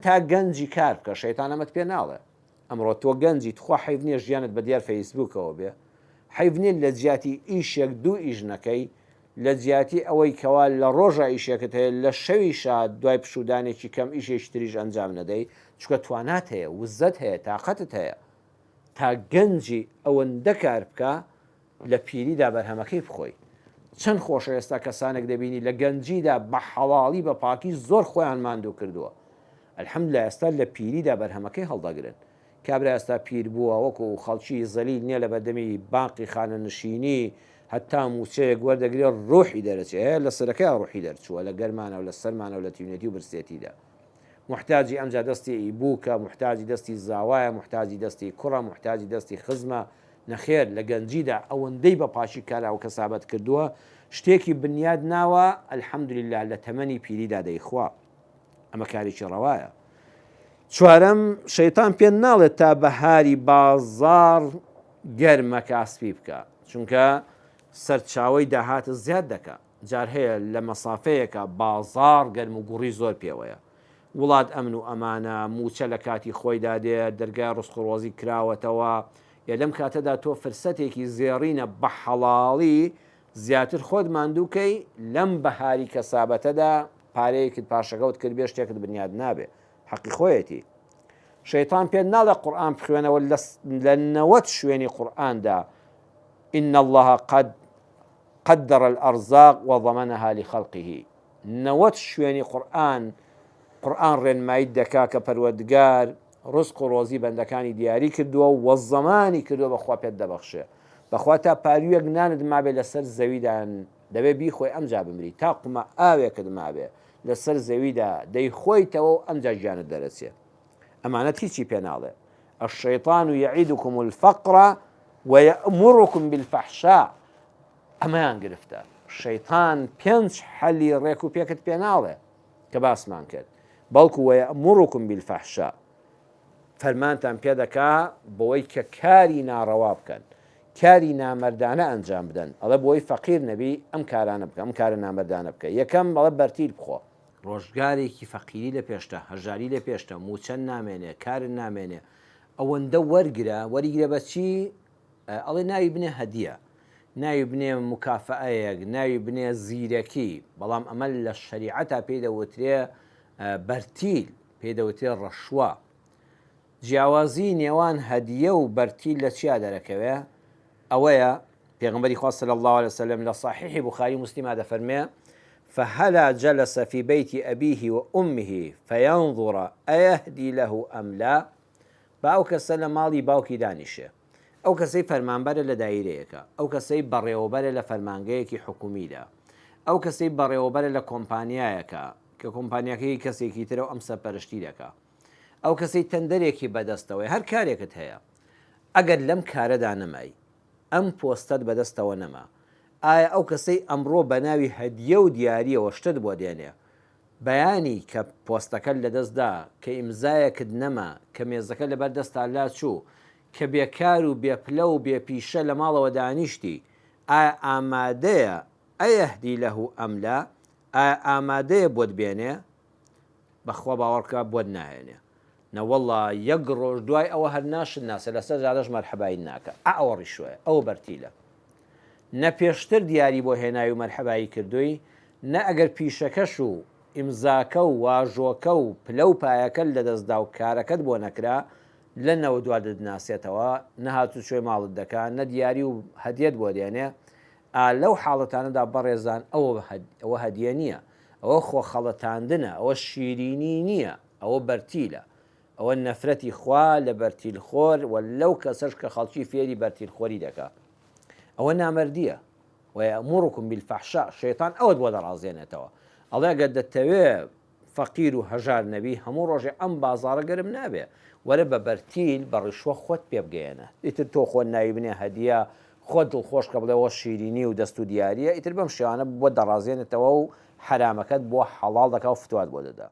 تا گەنجی کار بکە شەیتان ئەمەت پێ ناڵێ ئەمڕۆ تۆ گەنجی تخوا حیف نییە ژیانت بە دیار فەیسبووکەوە بێ حیف نیە لە جیاتی ئیشێک دوو ئیش نەکەی لە جیاتی ئەوەی کەوا لە ڕۆژە ئیشێکت هەیە لە شەوی شاد دوای پشودانێکی کەم ئیشێکی تریش ئەنجام نەدەی چکە توانات هەیە وزت هەیە تااقەتت هەیە تا گەنجی ئەوەندە کار بکە لە پیریدا بەرهەمەکەی بخۆی چەند خۆشە ئێستا کەسانێک دەبینی لە گەنجیدا بە حەڵاڵی بە پاکی زۆر خۆیان ماندوو کردووە ئەلحەمدولایە ئێستا لە پیریدا بەرهەمەکەی هەڵدەگرن کابرا ئێستا پیر بووە وەکو خەڵکی زەلیل نییە لە بەردەمی باقی خانە نشینی هەتا موچەیەک وەردەگرێت ڕۆحی دەرەچێت لە سەرەکەی ڕۆحی دەرچووە لە گەرمانە و لە سەرمانە و لە تیونەتی و برسێتیدا محتاجی ئەمجا دەستی ئیبووکە محتاجی دەستی زاوایە محتاجی دەستی کوڕە محتاجی دەستی خزمە نەخێر لە گەنجیدا ئەوەندەی بە پاشی کارا و کەسابەت کردووە شتێکی بنیاد ناوە ئەلحەمدولیلا لە تەمەنی پیریدا دەیخوا ئەمە کارێکی ڕەوایە چوارەم شەیتان پێ ناڵێت تا بەهاری بازار گەرمە کاسپی بکە چونکە سەرچاوی داهاتە زیاد دەکە جار هەیە لە مەسافەیەکە بازار گەرم و گوڕی زۆر پێوەیە وڵات ئەمن و ئەمانە موچە لە کاتی خۆیدا دێت دەرگای ڕستخڕۆزی کراوەتەوە یا لەم کاتەدا تۆ فرسەتێکی زێڕینە بە حەڵاڵی زیاتر خۆت ماندووکەی لەم بەهاری کەسابەتەدا پارەیەکت پاشەکەوت کرد بێ شتێکت بنیاد نابێ حەقی خۆیەتی شەیتان پێ ناڵە قورئان بخوێنەوە لە 90 شوێنی قورئاندا إن الله قد قدر الأرزاق وضمنها لخلقه 90 شوێنی قورئان ڕێنمایی دەکا کە پەروەردگار ڕزق و ڕۆزی بەندەکانی دیاری کردووە و زەمانی کردووە بەخوا پێت دەبەخشێ بەخوا تا پارویەک نانت مابێ لەسەر زەویدان دەبێ بیخۆی ئەمجا بمری تا قومە ئاوێکت مابێ لەسەر زەویدا دەیخۆیتەوە و ئەمجا ژیانت دەرەچێ ئەمانەت هیچی پێ ناڵێ الشەیطان یعیدکم الفەقر ويأمركم بالفحشاء ئەمەیان گرفتە شەیطان 5 حەلی ڕێک و پێکت پێ ناڵێ کە باسمان کرد بەڵکو ويأمركم بالفحشاء فەرمانتان پێ دەکا بۆی کە کاری ناڕەوا بکەن کاری نامەردانە ئەنجام بدەن ئەڵێ بۆی فەقیر نەبی ئەم کارانە بکە ئەم کارە نامەردانە بکە یەکەم بەڵێ بەرتیل بخۆ ڕۆژگارێکی فەقیری لە پێشتە هەژاری لە پێشتە موچەند نامێنێ کارت نامێنێ ئەوەندە وەرگرە بەچی ئەڵێ ناوی بنێ هەدیە ناوی بنێ مکافەیەک ناوی بنێ زیرەکی بەڵام ئەمە لە شەریعەتا پێی دەوترێ بەرتیل پێی دەوترێ ڕەشوە جیاوازی نێوان هەدیە و بەرتیل لە چیا دەرەکەوێ ئەوەیە پێغەمبەری خوا صلی الله عليه وسلم لە صحیحی بوخاری مسلمە دەفەرمێ فهلا جلس في بيت أبيه وأمه فينظر أيهدي له أم لا باو کەسە لە ماڵی باوکی دانیشێ ئەو کەسەی فەرمانبەرە لە دایرەیەکە ئەو کەسەی بەڕێوەبەرە لە فەرمانگەیەکی حکومیدا ئەو کەسەی بەڕێوەبەرە لە کۆمپانیایەکە کە کۆمپانیەکەی کەسێکی ترە ئەم سەرپەرشتی دەکا ئەو کەسەی تەندەرێکی بەدەستەوەی هەر کارێکت هەیە ئەگەر لەم کارەدا نەمای ئەم پۆستەت بەدەستەوە نەما ئایا ئەو کەسەی ئەمڕۆ بە ناوی هەدیە و دیاریەوە شتت بۆ دێنێ بەیانی کە پۆستەکەت لەدەستدا کە ئیمزایەکت نەما کە مێزەکە لەبەر دەستا لا چوو کە بێکار و بێپلە و بێپیشە لە ماڵەوە دانیشتی ئایا ئامادەیە ئەیەهدی لەه ئەم لا ئایا ئامادەیە بۆت بێنێ بەخوا باوەڕکە بۆت ناهێنێ نەوەڵڵا یەک ڕۆژ دوای ئەوە هەر ناشت ناسە لەسەر جادەش مەرحەبایی ناکە ئەوە ڕیشوەیە ئەوە بەرتیلە نە پێشتر دیاری بۆ هێناوی و مەرحەبایی کردووی نە ئەگەر پیشەکەش و ئیمزاکە و واژۆکە و پلە و پایەکە لەدەستدا و کارەکەت بۆ نەکرا لە نەوە دوا دەناسێتەوە نەهاتوو شوێ ماڵت دەکات نە دیاری و هەدیەت بۆ دێنێ لەو حاڵەتانەدا بەڕێزان ئەوە هەدیە نییە ئەوە خۆ خەڵەتاندنە ئەوە شیرینی نییە ئەوە بەرتیلە ئەوە نەفرەتی خوا لە بەرتیلخۆر و لەو کەسەش کە خەڵکی فێری بەرتیلخۆری دەکات ئەوە نامەردیە ويأمركم بالفحشاء شەیطان ئەوت بۆ دەڕازێنێتەوە ئەڵێ ئەگەر دەتەوێ فەقیر و هەژار نەبی هەموو ڕۆژێ ئەم بازاڕە گەرم نابێ وەرە بە بەرتیل بە ڕیشوە خۆت پێ بگەێنە ئیتر تۆ خۆت ناوی بنێ هەدیە خۆت دڵخۆش کە بڵێەوە شیرینی و دەست و دیارە ئیتر بەم شێوانە بۆ دەڕازێنێتەوە و حرامەکەت بۆ حەڵاڵ دەکا و فتوات بۆ دەدا